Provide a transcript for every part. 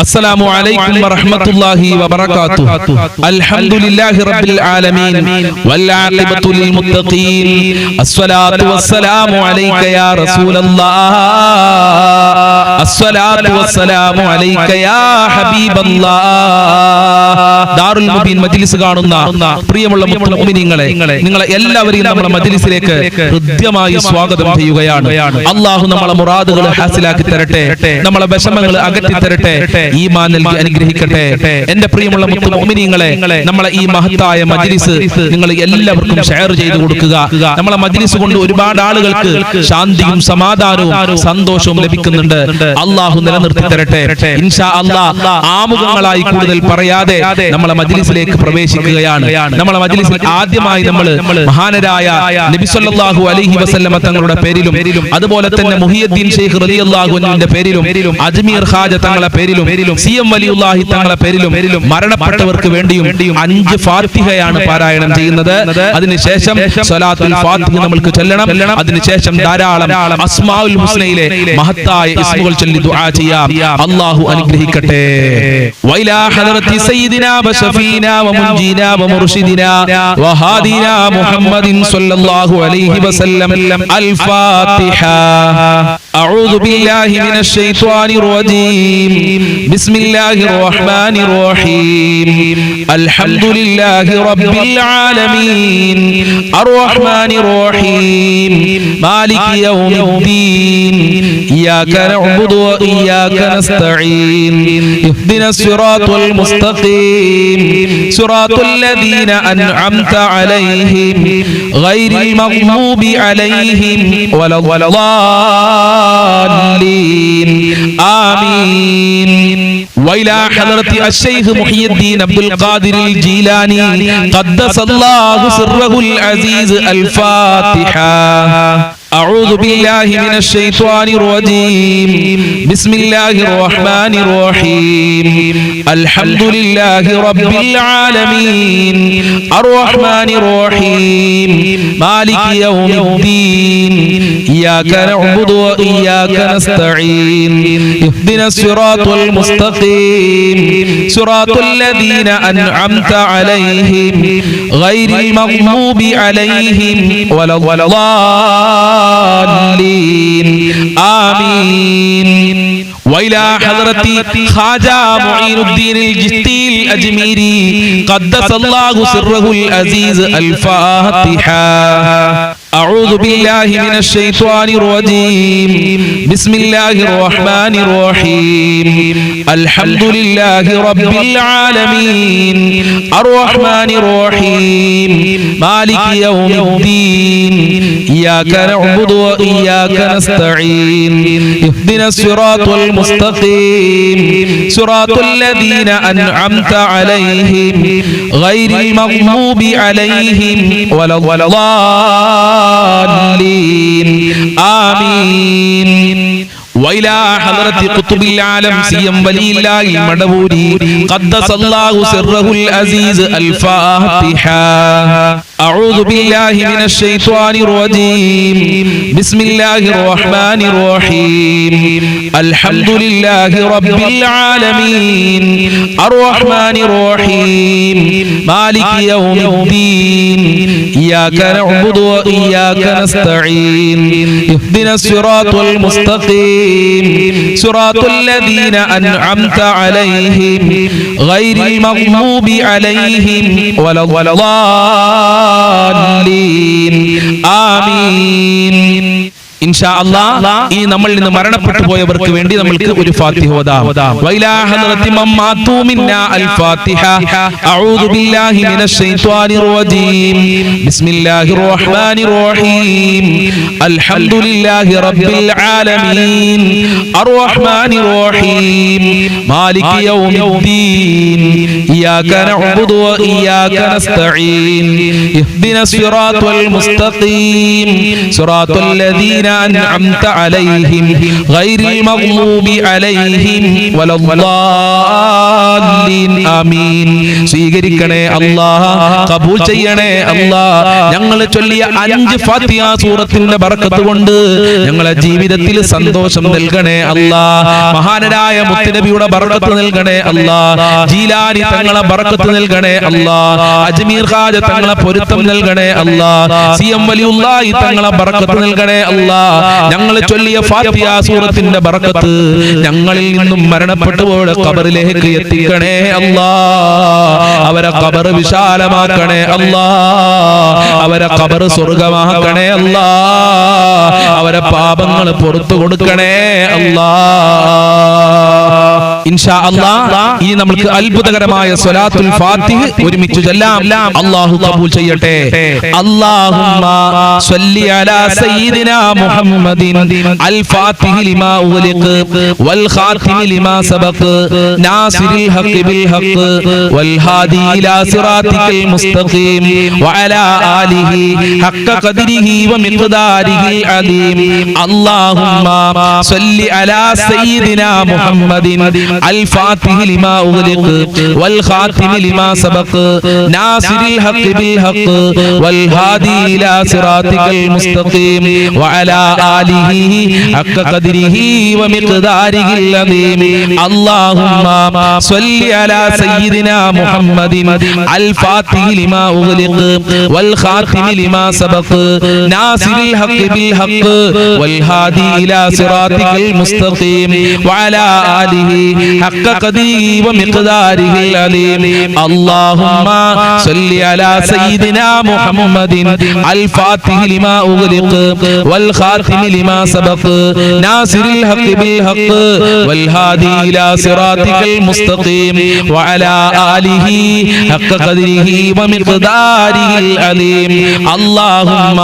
السلام عليكم ورحمة الله وبركاته. الحمد لله رب العالمين والعاقبة للمتقين. الصلاة والسلام عليك يا رسول الله. الصلاة والسلام عليك يا حبيب الله. ദാറുൽ മുബീൻ മജ്ലിസ് കാണുന്ന പ്രിയമുള്ള മുഅ്മിനീങ്ങളെ, നിങ്ങളെ എല്ലാവരെയും നമ്മുടെ മജ്ലിസിലേക്ക് ഹൃദ്യമായി സ്വാഗതം ചെയ്യുകയാണ്. അല്ലാഹു നമ്മളെ മുറാദുകൾ ഹാസിലാക്കി തരട്ടെ, നമ്മളെ വിഷമങ്ങൾ അകറ്റി തരട്ടെ, ഈമാൻ നൽകി അനുഗ്രഹിക്കട്ടെ. എന്റെ പ്രിയമുള്ള മുഅ്മിനീങ്ങളെ, നമ്മളെ ഈ മഹത്തായ മജ്ലിസ് നിങ്ങൾ എല്ലാവർക്കും ഷെയർ ചെയ്തു കൊടുക്കുക. നമ്മളെ മജ്ലിസ് കൊണ്ട് ഒരുപാട് ആളുകൾക്ക് ശാന്തിയും സമാധാനവും സന്തോഷവും ലഭിക്കുന്നുണ്ട്. അല്ലാഹു നിലനിർത്തി തരട്ടെ. ഇൻഷാ അല്ലാഹ് ആമുഖങ്ങളായി കൂടുതൽ പറയാതെ നമ്മളെ മജ്ലിസിലേക്ക് പ്രവേശിക്കുകയാണ്. നമ്മളെ മജ്ലിസിൽ ആദ്യമായി നമ്മൾ മഹാനരായ നബി സല്ലല്ലാഹു അലൈഹി വസല്ലമ തങ്ങളുടെ പേരിലും അതുപോലെ തന്നെ മുഹിയുദ്ദീൻ ശൈഖ് റളിയല്ലാഹു അൻഹുവിന്റെ പേരിലും അജ്മീർ ഖാജ തങ്ങളുടെ പേരിലും സിഎം വലിയുല്ലാഹി തങ്ങളുടെ പേരിലും മരണപ്പെട്ടവർക്ക് വേണ്ടിയും 5 ഫാത്തിഹയാണ് പാരായണം ചെയ്യുന്നത്. അതിനുശേഷം സ്വലാത്തുൽ ഫാത്തിഹ നമ്മൾക്ക് ചൊല്ലണം. അതിനുശേഷം ധാരാളം അസ്മാഉൽ ഹുസ്നയിലെ മഹത്തായ ഇസ്മുകൾ ചൊല്ലി ദുആ ചെയ്യാം. അല്ലാഹു അനുഗ്രഹിക്കട്ടെ. വൈലാ ഹദറത്തി സയ്യിദിനാ വശഫീനാ വമുൻജീനാ വമുർഷിദിനാ വഹാദിനാ മുഹമ്മദിൻ സ്വല്ലല്ലാഹു അലൈഹി വസല്ലം. അൽ ഫാത്തിഹ. അഊദു ബില്ലാഹി മിനശ് ശൈത്വാനിർ റജീം. ബിസ്മില്ലാഹിർ റഹ്മാനിർ റഹീം. അൽഹംദുലില്ലാഹി റബ്ബിൽ ആലമീൻ. അർറഹ്മാനിർ റഹീം. മാലികി യൗമിദ്ദീൻ. ഇയ്യാക നഅ്ബുദു വ ഇയ്യാക നസ്തഈൻ. ഇഹ്ദിനസ് സിറാത്തൽ മുസ്തഖീം. സിറാത്തൽ ലദീന അൻഅംത അലൈഹിം ഗൈറിൽ മഗ്ദൂബി അലൈഹിം വലദ്ദാല്ലീൻ. ആമീൻ. وإلى حضرة الشيخ محي الدين عبد القادر الجيلاني قدس الله سره العزيز. الفاتحة. أعوذ بالله من الشيطان الرجيم. بسم الله الرحمن الرحيم. الحمد لله رب العالمين. الرحمن الرحيم. مالك يوم الدين. إياك نعبد وإياك نستعين. اهدنا الصراط المستقيم. صراط الذين أنعمت عليهم غير المغضوب عليهم ولا الضالين. آمين. وإلى حضرة خواجة معين الدين الجشتي الأجميري قدس الله سره العزيز. الفاتحة. أعوذ بالله من الشيطان الرجيم. بسم الله الرحمن الرحيم. الحمد لله رب العالمين. الرحمن الرحيم. مالك يوم الدين. إياك نعبد وإياك نستعين. اهدنا الصراط المستقيم. صراط الذين أنعمت عليهم غير المغضوب عليهم ولا الضالين. آمين. وإلى حضرة قطب العالم سيم ولي الله المدبوري قدس الله سره العزيز. الفاتحة. أعوذ بالله من الشيطان الرجيم. بسم الله الرحمن الرحيم. الحمد لله رب العالمين. الرحمن الرحيم. مالك يوم الدين. إياك نعبد وإياك نستعين. اهدنا الصراط المستقيم. صراط الذين أنعمت عليهم غير المغضوب عليهم ولا الضالين. آمين. ഇൻഷാ അല്ലാഹ് ഈ നമ്മളിൽ നിന്ന് മരണപ്പെട്ടു പോയവർക്ക് വേണ്ടി നമ്മൾക്ക് ഒരു ഫാത്തിഹ ഓതാം. വൈലാ ഹദറത്തി മമ്മാതു മിന്നാ അൽ ഫാത്തിഹ. അഊദു ബില്ലാഹി മിനശ് ശൈത്വാനിർ റജീം. ബിസ്മില്ലാഹിർ റഹ്മാനിർ റഹീം. അൽഹംദുലില്ലാഹി റബ്ബിൽ ആലമീൻ. അർറഹ്മാനിർ റഹീം. മാലികി യൗമിദ്ദീൻ. ഇയ്യാക നഅ്ബുദു വ ഇയ്യാക നസ്തഈൻ. ഇഹ്ദിനസ് സിറാത്തൽ മുസ്തഖീം. സിറാത്തൽ ലദീന الذين أنعمت عليهم غير المغضوب عليهم ولا الضالين آمين സ്വീകരിക്കണേ അല്ലാഹ് ഖബൂൽ ചെയ്യണേ അല്ലാഹ് ഞങ്ങൾ ചൊല്ലിയ 5 ഫാത്തിഹ സൂറത്തിന്റെ ബറക്കത്ത് കൊണ്ട് ഞങ്ങളെ ജീവിതത്തിൽ സന്തോഷം നൽകണേ അല്ലാഹ് മഹാനരായ മുത്തുനബിയുടെ ബറക്കത്ത് നൽകണേ അല്ലാഹ് ജീലാനി തങ്ങളെ ബറക്കത്ത് നൽകണേ അല്ലാഹ് അജ്മീർ ഖാജ തങ്ങളെ പൊരുത്തം നൽകണേ അല്ലാഹ് സിഎം വലിയുള്ളാഹി തങ്ങളെ ബറക്കത്ത് നൽകണേ അല്ലാഹ് ഞങ്ങൾ ചൊല്ലിയ ഫാത്തിഹ സൂറത്തിന്റെ ബറക്കത്ത് ഞങ്ങളിൽ നിന്നും മരണപ്പെട്ടുപോയ ഖബറിലേക്ക് എത്തിക്കണേ അല്ലാഹ് അവരെ ഖബർ വിശാലമാക്കണേ അല്ലാഹ് അവരെ ഖബർ സ്വർഗ്ഗമാക്കണേ അല്ലാഹ് അവരെ പാപങ്ങൾ പുറത്തു കൊടുക്കണേ അല്ലാഹ് ഇൻഷാ അല്ലാഹ് ഈ നമുക്ക് അത്ഭുതകരമായ സ്വലാത്തുൽ ഫാത്തിഹ് ഒരുമിച്ച് ചൊല്ലാം അല്ലാഹു ഖബൂൽ ചെയ്യട്ടെ അല്ലാഹുമ്മ സ്വല്ലി അലാ സയ്യിദിനാ മുഹമ്മദിൻ അൽ ഫാത്തിഹി ലിമാ ഉഗ്ലിഖ് വൽ ഖാതിമി ലിമാ സബഖ് നാസിറിൽ ഹഖ് ബിൽ ഹഖ് വൽ ഹാദി ഇലാ സിറാത്തിക്കൽ മുസ്തഖീം വഅലാ ആലിഹി ഹഖ്ക ഖദ്രിഹി വമിഖ്ദാരിഹിൽ അലീം അല്ലാഹുമ്മ സ്വല്ലി അലാ സയ്യിദിനാ മുഹമ്മദിൻ الفاتح لما أغلق والخاتم لما سبق ناصر الحق بالحق والهادي إلى صراطك المستقيم وعلى آله حق قدره ومقداره العظيم اللهم صل على سيدنا محمد الفاتح لما أغلق والخاتم لما سبق ناصر الحق بالحق والهادي إلى صراطك المستقيم وعلى آله حق قدره ومقداره العظيم اللهم صل على سيدنا محمد الفاتح لما أغلق والخاتم لما سبق ناصر الحق بالحق والهادي إلى صراطك المستقيم وعلى آله حق قدره ومقداره العظيم اللهم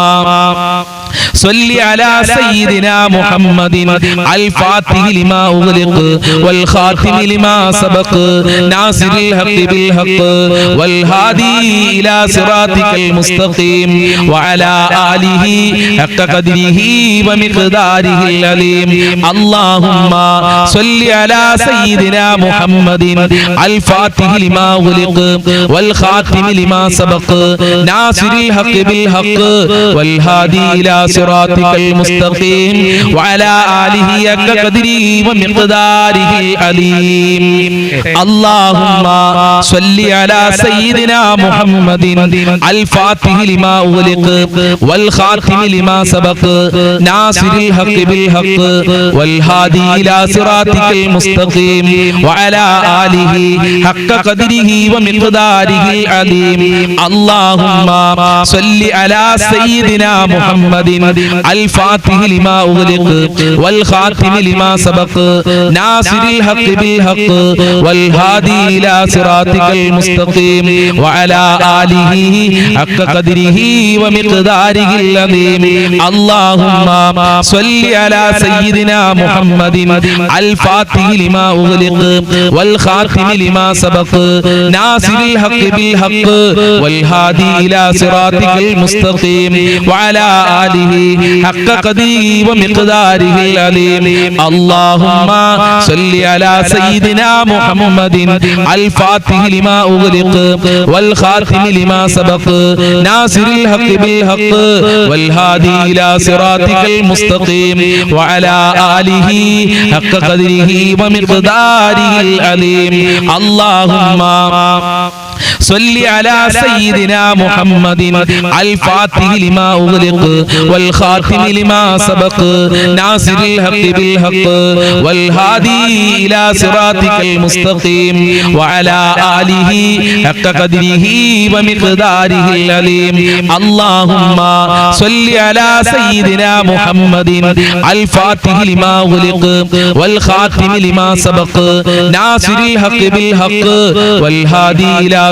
صل على سيدنا محمد الفاتح لما أغلق والخاتم لما سبق ناصر الحق بالحق والهادي إلى صراطك المستقيم وعلى آله حق قدره ومقداره العظيم اللهم صل على سيدنا محمد الفاتح لما أغلق والخاتم لما سبق ناصر الحق بالحق والهادي إلى صراطك المستقيم وعلى آله حق قدره ومقداره العليم اللهم صل على سيدنا محمد الفاتح لما أغلق والخاتم لما سبق ناصر الحق بالحق والهادي إلى صراطك المستقيم وعلى آله حق قدره ومقداره العظيم اللهم صل على سيدنا محمد الفاتح لما أغلق والخاتم لما سبق ناصر الحق بالحق والهادي إلى صراطك المستقيم وعلى آله حق قدره ومقداره العظيم اللهم صل على سيدنا محمد الفاتح لما أغلق والخاتم لما سبق ناصر الحق بالحق والهادي إلى صراطك المستقيم وعلى آله حق قدره ومقداره العظيم اللهم صل على سيدنا محمد الفاتح لما أغلق والخاتم لما سبق ناصر الحق بالحق والهادي إلى صراطك المستقيم وعلى آله حق قدره ومقداره العظيم اللهم صل على سيدنا محمد الفاتح لما أغلق والخاتم لما سبق ناصر الحق بالحق والهادي إلى صراطك المستقيم وعلى آله حق قدره ومقداره العظيم اللهم صل على سيدنا محمد الفاتح لما أغلق والخاتم لما سبق ناصر الحق بالحق والهادي إلى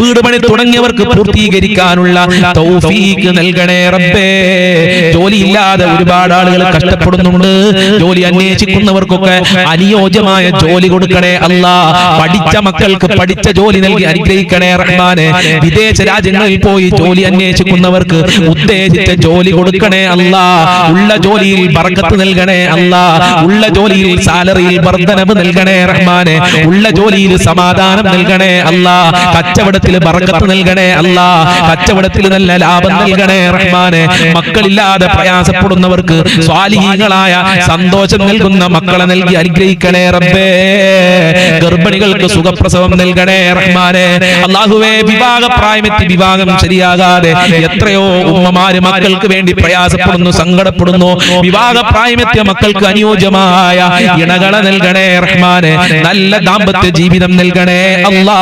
വീട് പണി തുടങ്ങിയവർക്ക് പൂർത്തീകരിക്കാനുള്ള തൗഫീഖ് നൽകണേ റബ്ബേ. ജോലിയില്ലാതെ ഒരുപാട് ആളുകൾ കഷ്ടപ്പെടുന്നുണ്ട്. ജോലി അന്വേഷിക്കുന്നവർക്കൊക്കെ അനുയോജ്യമായ ജോലി കൊടുക്കണേ അല്ലാ. പഠിച്ച മക്കൾക്ക് പഠിച്ച ജോലി നൽകി അനുഗ്രഹിക്കണേ റഹ്മാനെ. വിദേശ രാജ്യങ്ങളിൽ പോയി ജോലി അന്വേഷിക്കുന്നവർക്ക് ഉദ്ദേശിച്ച ജോലി കൊടുക്കണേ അല്ലാ. ഉള്ള ജോലിയിൽ ബർക്കത്ത് നൽകണേ അല്ലാ. ഉള്ള ജോലിയിൽ സാലറിയിൽ വർധനവ് നൽകണേ റഹ്മാനെ. ഉള്ള ജോലിയിൽ സമാധാനം നൽകണേ അല്ലാ. കച്ചവടത്തിൽ ബർക്കത്ത് നൽകണേ അല്ലാ. കച്ചവടത്തിൽ നല്ല ലാഭം നൽകണേ റഹ്മാനെ. മക്കളില്ലാതെ പ്രയാസപ്പെടുന്നവർക്ക് സ്വാലിഹീങ്ങളായ സന്തോഷം നൽകുന്ന മക്കളെ നൽകി അനുഗ്രഹിക്കണേ റബ്ബേ. ഗർഭിണികൾക്ക് സുഖപ്രസവം നൽകണേ റഹ്മാനെ. അല്ലാഹുവേ, വിവാഹപ്രായമെത്തി വിവാഹം ശരിയാകാതെ എത്രയോ ഉമ്മമാര് മക്കൾക്ക് വേണ്ടി പ്രയാസപ്പെടുന്നു, സങ്കടപ്പെടുന്നു. വിവാഹപ്രായമെത്തിയ മക്കൾക്ക് അനുയോജ്യമായ ഇണകളെ നൽകണേ റഹ്മാനെ. നല്ല ദാമ്പത്യ ജീവിതം നൽകണേ അല്ലാ.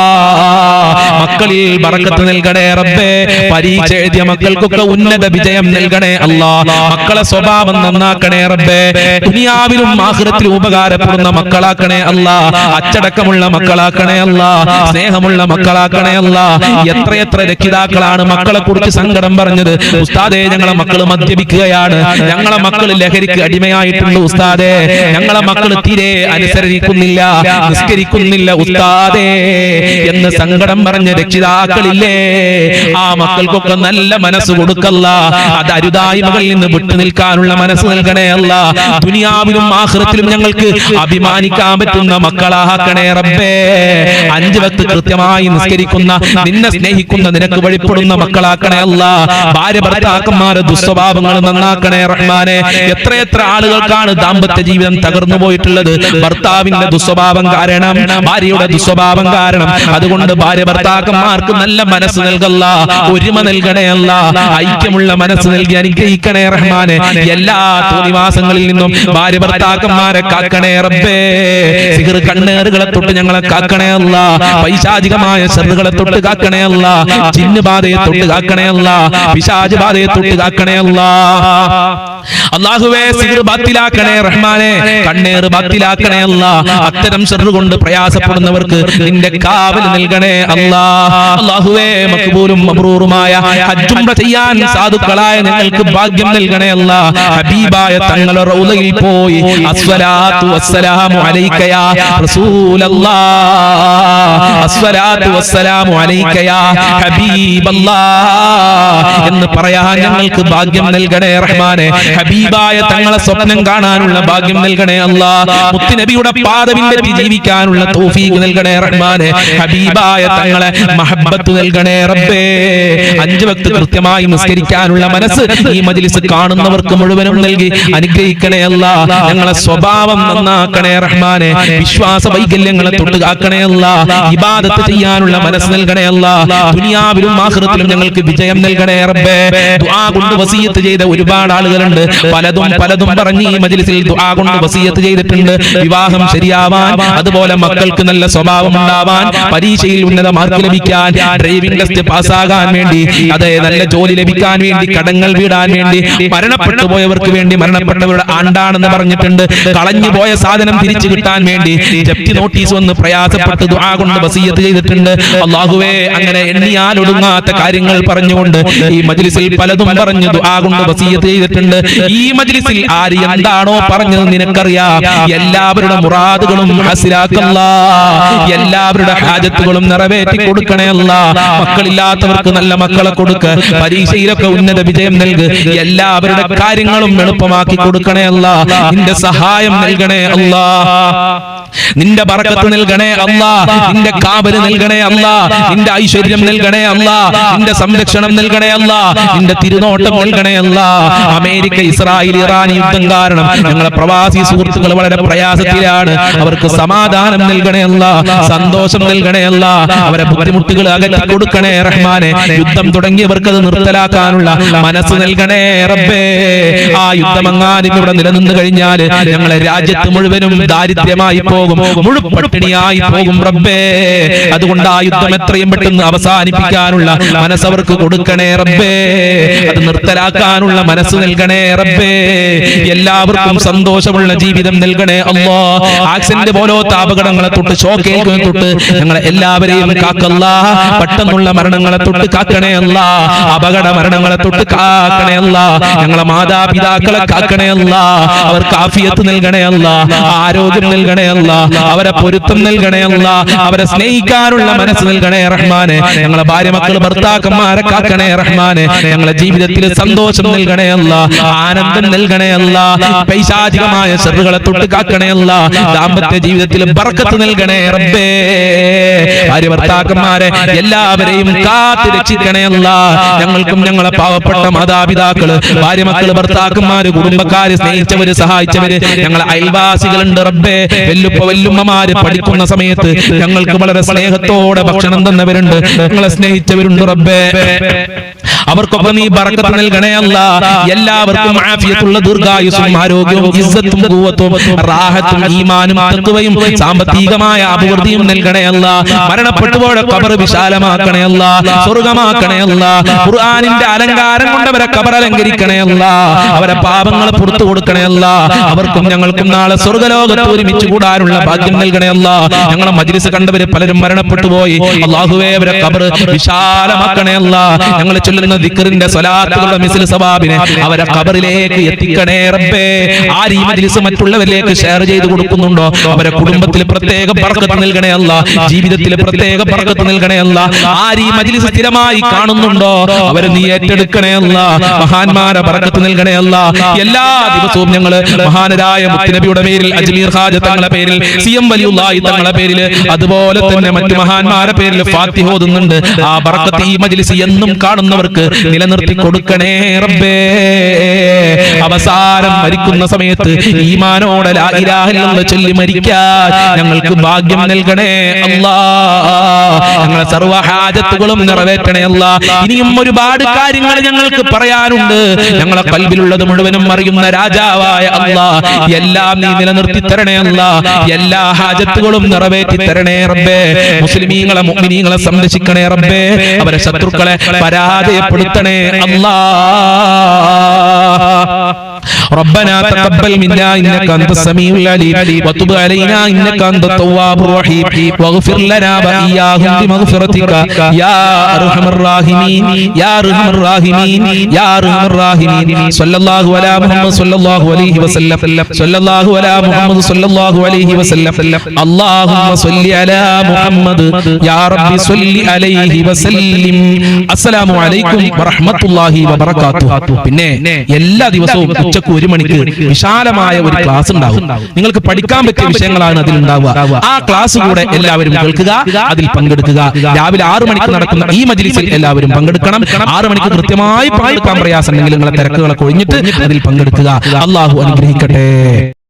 മക്കളിൽ ബർക്കത്ത് നൽകണേ റബ്ബേ. പരീക്ഷ എഴുതിയ മക്കൾക്കൊക്കെ ഉന്നത വിജയം നൽകണേ അല്ലാ. മക്കളെ സ്വഭാവം നന്നാക്കണേ റബ്ബേ. ദുനിയാവിലും ആഖിറത്തിലും ഉപകാരപ്പെടുന്ന മക്കളാക്കണേ അല്ലാ. അച്ചടക്കമുള്ള മക്കളാക്കണേ അല്ലാ. സ്നേഹമുള്ള മക്കളാക്കണേ അല്ലാ. എത്രയെത്ര രക്ഷിതാക്കളാണ് മക്കളെ കുറിച്ച് സങ്കടം പറഞ്ഞത്. ഉസ്താദേ, ഞങ്ങളെ മക്കൾ മദ്യപിക്കുകയാണ്, ഞങ്ങളെ മക്കൾ ലഹരിക്ക് അടിമയായിട്ടുണ്ട് ഉസ്താദേ, ഞങ്ങളെ മക്കൾ തീരെ അനുസരിക്കുന്നില്ല, നിസ്കരിക്കുന്നില്ല ഉസ്താദേ എന്ന് സങ്കടം പറഞ്ഞ രക്ഷിതാക്കളില്ലേ? ആ മക്കൾക്കൊക്കെ നല്ല മനസ്സ് കൊടുക്കല്ല. അത് അരുതായ്മകളിൽ നിന്ന് വിട്ടു നിൽക്കാനുള്ള മനസ്സ് നൽകണേ അല്ല. ദുനിയാവിലും ആഖിറത്തിലും ഞങ്ങൾക്ക് അഭിമാനിക്കാൻ പറ്റുന്ന മക്കളാക്കണേ റബ്ബേ. 5 വക്ത് കൃത്യമായി നിസ്കരിക്കുന്ന, നിന്നെ സ്നേഹിക്കുന്ന, നിനക്ക് വഴിപ്പെടുന്ന മക്കളാക്കണേ അല്ല. ഭാര്യ ഭർത്താക്കന്മാരെ ദുസ്വഭാവങ്ങൾ നന്നാക്കണേ റഹ്മാനെ. എത്രയെത്ര ആളുകൾക്കാണ് ദാമ്പത്യ ജീവിതം തകർന്നു പോയിട്ടുള്ളത്? ഭർത്താവിന്റെ ദുസ്വഭാവം കാരണം, ഭാര്യയുടെ ദുസ്വഭാവം കാരണം. അതുകൊണ്ട് ഭാര്യ ഭർത്താക്കന്മാർക്ക് നല്ല മനസ്സ് നൽകല്ല, ഒരുമ നൽകണേ അല്ല, ഐക്യമുള്ള മനസ്സ് നൽകി അനുഗ്രഹിക്കണേ റഹ്മാനെ. എല്ലാ തോന്നിവാസങ്ങളിൽ നിന്നും ഭാര്യ ഭർത്താക്കന്മാരെ കാക്കണേ റബ്ബേ. സിഹ്ർ കണ്ണേറുകളെ തൊട്ട് ഞങ്ങളെ കാക്കണേ അല്ല. പൈശാചികമായ ശർറുകളെ തൊട്ട് കാക്കണേ അല്ല. ജിന്ന് ബാധയെ തൊട്ട് കാക്കണേ അല്ല. പിശാച് ബാധയെ തൊട്ട് കാക്കണേ അല്ല. അല്ലാഹുവേ, സിഹ്ർ ബാത്തിലാക്കണേ റഹ്മാനെ. കണ്ണേറ് ബാത്തിലാക്കണേ അല്ല. അത്തരം ശർറ് കൊണ്ട് പ്രയാസപ്പെടുന്നവർക്ക് നിന്റെ കാവൽ നൽകണേ അല്ലാ. അല്ലാഹുവേ, മഖ്ബൂലും മബ്റൂറുമായ ഹജ്ജ് ഉംറ ചെയ്യാൻ സാധുക്കളായ ഞങ്ങൾക്ക് ഭാഗ്യം നൽകണേ അല്ലാ. ഹബീബായ തങ്ങളുടെ റൗളയിൽ പോയി അസ്സലാത്തു വസ്സലാമു അലൈക യാ റസൂലല്ലാഹ്, അസ്സലാത്തു വസ്സലാമു അലൈക യാ ഹബീബല്ലാഹ് എന്ന് പറയാൻ ഞങ്ങൾക്ക് ഭാഗ്യം നൽകണേ റഹ്മാനെ. ഹബീബായ തങ്ങളെ സ്വപ്നം കാണാനുള്ള ഭാഗ്യം നൽകണേ അല്ലാ. മുത്തുനബിയുടെ പാത പിൻപറ്റി ജീവിക്കാനുള്ള തൗഫീഖ് നൽകണേ റഹ്മാനെ. ഹബീബായ തങ്ങളെ മഹബ്ബത്ത് നൽകണേ റബ്ബേ. 5 വക്ത് കൃത്യമായി നിസ്കരിക്കാനുള്ള മനസ്സ് ഈ മജ്ലിസ് കാണുന്നവർക്ക് മുഴുവനും നൽകി അനുഗ്രഹിക്കണേ അല്ലാ. ഞങ്ങളെ സ്വഭാവം നന്നാക്കണേ റഹ്മാനെ. വിശ്വാസ വൈകല്യങ്ങളെ തൊട്ട് കാക്കണേ അല്ലാ. ഇബാദത്ത് ചെയ്യാനുള്ള മനസ്സ് നൽകണേ അല്ലാ. ദുനിയാവിലും ആഖിറത്തിലും ഞങ്ങൾക്ക് വിജയം നൽകണേ റബ്ബേ. ദുആ കൊണ്ട് വസിയത്ത് ചെയ്ത ഒരുപാട് ആളുകളുണ്ട്. പലതും പറഞ്ഞ് ഈ മജ്ലിസിൽ ദുആ കൊണ്ട് വസിയത്ത് ചെയ്തിട്ടുണ്ട്. വിവാഹം ശരിയാവാൻ, അതുപോലെ മക്കൾക്ക് നല്ല സ്വഭാവം ഉണ്ടാവാൻ, പരീക്ഷയിൽ ഉന്നത മാർക്ക് ലഭിക്കാൻ, ഡ്രൈവിംഗ് ടെസ്റ്റ് പാസ്സാകാൻ വേണ്ടി, അതെ നല്ല ജോലി ലഭിക്കാൻ വേണ്ടി, കടങ്ങൾ വീടാൻ വേണ്ടി, മരണപ്പെട്ടു പോയവർക്ക് വേണ്ടി, മരണപ്പെട്ടവരുടെ ആണ്ടാണെന്ന് പറഞ്ഞിട്ടുണ്ട്. കളഞ്ഞു പോയ സാധനം തിരിച്ചു കിട്ടാൻ വേണ്ടി ജപ്തി നോട്ടീസ് വന്ന് പ്രയാസപ്പെട്ട് ദുആ കൊണ്ട് വസിയത്ത് ചെയ്തിട്ടുണ്ട്. അല്ലാഹുവേ, അങ്ങനെ എണ്ണിയാൽ ഒടുങ്ങാത്ത കാര്യങ്ങൾ പറഞ്ഞുകൊണ്ട് ഈ മജ്ലിസിൽ പലതും പറഞ്ഞു ദുആ കൊണ്ട് വസിയത്ത് ചെയ്തിട്ടുണ്ട്. ഈ മജ്ലിസിൽ ആര് എന്താണോ പറഞ്ഞത് നിനക്കറിയാം. എല്ലാവരുടെ മുറാദുകളും ഹസിലാക്കല്ലാ, എല്ലാവരുടെ ഹാജത്തുകളും നിറവേറ്റി കൊടുക്കണേ അല്ലാ. മക്കളില്ലാത്തവർക്ക് നല്ല മക്കളെ കൊടുക്ക്, പരീക്ഷയിലൊക്കെ ഉന്നത വിജയം നൽക്, എല്ലാവരുടെ കാര്യങ്ങളും എളുപ്പമാക്കി കൊടുക്കണേ അല്ലാ. നിന്റെ സഹായം നൽകണേ അല്ലാ, നിന്റെ ബർക്കത്ത് നൽകണേ അല്ലാ, നിന്റെ കാവല് നൽകണേ അല്ലാ, നിന്റെ ഐശ്വര്യം നൽകണേ അല്ലാ, നിന്റെ സംരക്ഷണം നൽകണേ അല്ലാ, നിന്റെ തിരുനോട്ടം നൽകണേ അല്ലാ. അമേരിക്ക, ഇസ്രായേൽ, ഇറാൻ യുദ്ധം കാരണം ഞങ്ങളെ പ്രവാസി സുഹൃത്തുക്കൾ വളരെ പ്രയാസത്തിലാണ്. അവർക്ക് സമാധാനം നൽകണേ അല്ലാ, സന്തോഷം നൽകണേ അല്ലാ, അവരെ ബുദ്ധിമുട്ടുകൾ അകറ്റി കൊടുക്കണേ റഹ്മാനെ. യുദ്ധം തുടങ്ങിയവർക്ക് അത് നിർത്തലാക്കാനുള്ള മനസ്സ് നൽകണേ റബ്ബേ. ആ യുദ്ധമെങ്ങാനും ഇവിടെ നിലനിന്ന് കഴിഞ്ഞാൽ ഞങ്ങളെ രാജ്യത്ത് മുഴുവനും ദാരിദ്ര്യമായി പോകും, മുഴുപട്ടിണിയായി പോകും റബ്ബേ. അതുകൊണ്ട് ആ യുദ്ധം എത്രയും പെട്ടെന്ന് അവസാനിപ്പിക്കാനുള്ള മനസ്സ് അവർക്ക് കൊടുക്കണേ റബ്ബേ. അത് നിർത്തലാക്കാനുള്ള മനസ്സ് നൽകണേ റബ്ബേ. എല്ലാവർക്കും സന്തോഷമുള്ള ജീവിതം നൽകണേ അല്ലാഹ്. ആക്സിഡന്റ് പോലത്തെ അപകടങ്ങളെ തൊട്ട്, ഷോക്കേൽക്കുന്ന തൊട്ട് ഞങ്ങളെ എല്ലാവരെയും കാക്കല്ല. പെട്ടെന്നുള്ള മരണങ്ങളെ തൊട്ട് കാക്കണേ അല്ല. അപകട മരണങ്ങളെ തൊട്ട് കാക്കണേ അല്ല. ഞങ്ങളെ മാതാപിതാക്കളെ കാക്കണേ അല്ല. അവർക്ക് ആഫിയത്ത് നൽകണേ അല്ല. ആരോഗ്യം നൽകണേ അല്ല. അവരെ പൊരുത്തം നൽകണേ അല്ല. അവരെ സ്നേഹിക്കാനുള്ള മനസ്സ് നൽകണേ റഹ്മാനെ. ഞങ്ങളെ ഭാര്യ മക്കൾ ഭർത്താക്കന്മാരെ കാക്കണേ റഹ്മാനെ. ഞങ്ങളെ ജീവിതത്തിൽ സന്തോഷം നൽകണേ അല്ല. ആനന്ദം നൽകണേ അല്ല. പൈശാചികമായ ശർറുകളെ തൊട്ട് കാക്കണേ അല്ല. ദാമ്പത്യ ജീവിതത്തിൽ ബർക്കത്ത് നൽകണേ റബ്ബേ. ഭാര്യ ഭർത്താക്കന്മാരെ എല്ലാവരെയും കാത്തു രക്ഷിക്കണേ അല്ല. ഞങ്ങൾക്കും ഞങ്ങളെ പാവപ്പെട്ട മാതാപിതാക്കള്, ഭാര്യ മക്കള്, ഭർത്താക്കന്മാര്, കുടുംബക്കാര്, സ്നേഹിച്ചവര്, സഹായിച്ചവര്, ഞങ്ങളെ അയൽവാസികളുണ്ട് റബ്ബേ. വെല്ലുപ്പ വെല്ലുമ്മമാര് പഠിക്കുന്ന സമയത്ത് ഞങ്ങൾക്ക് വളരെ സ്നേഹത്തോടെ ഭക്ഷണം തന്നവരുണ്ട്. ഞങ്ങളെ സ്നേഹിച്ചവരുണ്ട് റബ്ബേ. അവർക്കൊക്കെ നീ ബർക്കത്ത് നൽകണേ അല്ല. എല്ലാവർക്കും ആഫിയത്തുള്ള ദീർഘായുസ്സും ആരോഗ്യവും ഇസ്സത്തും ഖുവ്വത്തും റാഹത്തും ഈമാനും തഖ്വയും സാമ്പത്തികമായ അഭിവൃദ്ധിയും നൽകണേ അല്ല. മരണപ്പെട്ടുപോയ ഖബർ വിശാലമാക്കണേ അല്ല. സ്വർഗ്ഗമാക്കണേ അല്ല. ഖുർആനിന്റെ അലങ്കാരം കൊണ്ട് അവരെ ഖബർ അലങ്കരിക്കണേ അല്ല. അവരെ പാപങ്ങൾ പുറത്തു കൊടുക്കണേ അല്ല. അവർക്കും ഞങ്ങൾക്കും നാളെ സ്വർഗ്ഗലോകത്ത് ഒരുമിച്ച് കൂടാനുള്ള ഭാഗ്യം നൽകണേ അല്ല. ഞങ്ങളെ മജ്ലിസ് കണ്ടവര് പലരും മരണപ്പെട്ടു പോയി. അല്ലാഹുവേ അവരെ ഖബർ വിശാലമാക്കണേ അല്ല. ഞങ്ങൾ ചൊല്ലുന്ന ദിക്റിന്റെ സ്വലാത്തുകളുടെ മിസ്ൽ സവാബിനെ അവരെ ഖബറിലേക്ക് എത്തിക്കണേ റബ്ബേ. ആര് ഈ മജ്ലിസ് മറ്റുള്ളവരിലേക്ക് ഷെയർ ചെയ്തു കൊടുക്കുന്നുണ്ടോ അവരെ കുടുംബത്തിൽ പ്രത്യേക ബർക്കത്ത് നൽകണേ അല്ല. ജീവിതത്തിൽ പ്രത്യേക ബർക്കത്ത് നൽകണേ അല്ല. ആര് ഈ മജ്ലിസ് സ്ഥിരമായി കാണുന്നുണ്ടോ അവരെ നീ ഏറ്റെടുക്കണേ അല്ല. മഹാന്മാരെ ബർക്കത്ത് നൽകണേ അല്ല. എല്ലാ ദിവസവും ഞങ്ങൾ മഹാനരായ മുത്തുനബിയുടെ പേരിൽ, അജ്മീർ ഖാജ തങ്ങളുടെ പേരിൽ, സിഎം വലിയുള്ളാഹി തങ്ങളുടെ പേരിൽ, അതുപോലെ തന്നെ മറ്റു മഹാന്മാരുടെ പേരിൽ ഫാത്തിഹ ഓതുന്നുണ്ട്. ആ ബർക്കത്ത് ഈ മജ്ലിസ് എന്നും കാണുന്നവർക്ക് നിലനിർത്തി കൊടുക്കണേ റബ്ബേ. അവസാനം മരിക്കുന്ന സമയത്ത് ഈമാനോടെ ലാ ഇലാഹ ഇല്ലല്ലാഹ് ചൊല്ലി മരിക്കാൻ ഞങ്ങൾക്ക് ഭാഗ്യം നൽകണേ അല്ലാഹ്. ഞങ്ങളെ സർവ്വ ഹാജത്തുകളും നിറവേറ്റണേ അല്ലാഹ്. ഇനിയും ഒരുപാട് കാര്യങ്ങൾ ഞങ്ങൾക്ക് പറയാനുണ്ട്. ഞങ്ങളെ ഖൽബിലുള്ളത് മുഴുവനും അറിയുന്ന രാജാവായ അല്ലാഹ് എല്ലാം നീ നിലനിർത്തി തരണേ അല്ലാഹ്. എല്ലാ ഹാജത്തുകളും നിറവേറ്റി തരണേ റബ്ബേ. മുസ്ലിമീങ്ങളെ മുഅ്മിനീങ്ങളെ സംരക്ഷിക്കണേ റബ്ബേ. അവരെ ശത്രുക്കളെ പരാജയപ്പെടുത്തണേ അല്ലാഹ്. ربنا تقبل منا إنك أنت السميع العليم وتب علينا إنك أنت التواب الرحيم واغفر لنا وإياهم بمغفرتك يا أرحم الراحمين يا أرحم الراحمين يا أرحم الراحمين. صلى الله على محمد صلى الله عليه وسلم. صلى الله على محمد صلى الله عليه وسلم. اللهم صل على محمد يا رب صل عليه وسلم. السلام عليكم ورحمة الله وبركاته. പിന്നെ എല്ലാ ദിവസവും ഉച്ചക്ക് 1 മണിക്ക് വിശാലമായ ഒരു ക്ലാസ് ഉണ്ടാവും. നിങ്ങൾക്ക് പഠിക്കാൻ പറ്റിയ വിഷയങ്ങളാണ് അതിൽ ഉണ്ടാവുക. ആ ക്ലാസ് കൂടെ എല്ലാവരും കേൾക്കുക, അതിൽ പങ്കെടുക്കുക. രാവിലെ 6 മണിക്ക് നടക്കുന്ന ഈ മജ്ലിസിൽ എല്ലാവരും പങ്കെടുക്കണം. 6 മണിക്ക് കൃത്യമായി പങ്കെടുക്കാൻ പ്രയാസമുണ്ടെങ്കിൽ നിങ്ങളെ തിരക്കുകളൊക്കെ ഒഴിഞ്ഞിട്ട് അതിൽ പങ്കെടുക്കുക. അല്ലാഹു അനുഗ്രഹിക്കട്ടെ.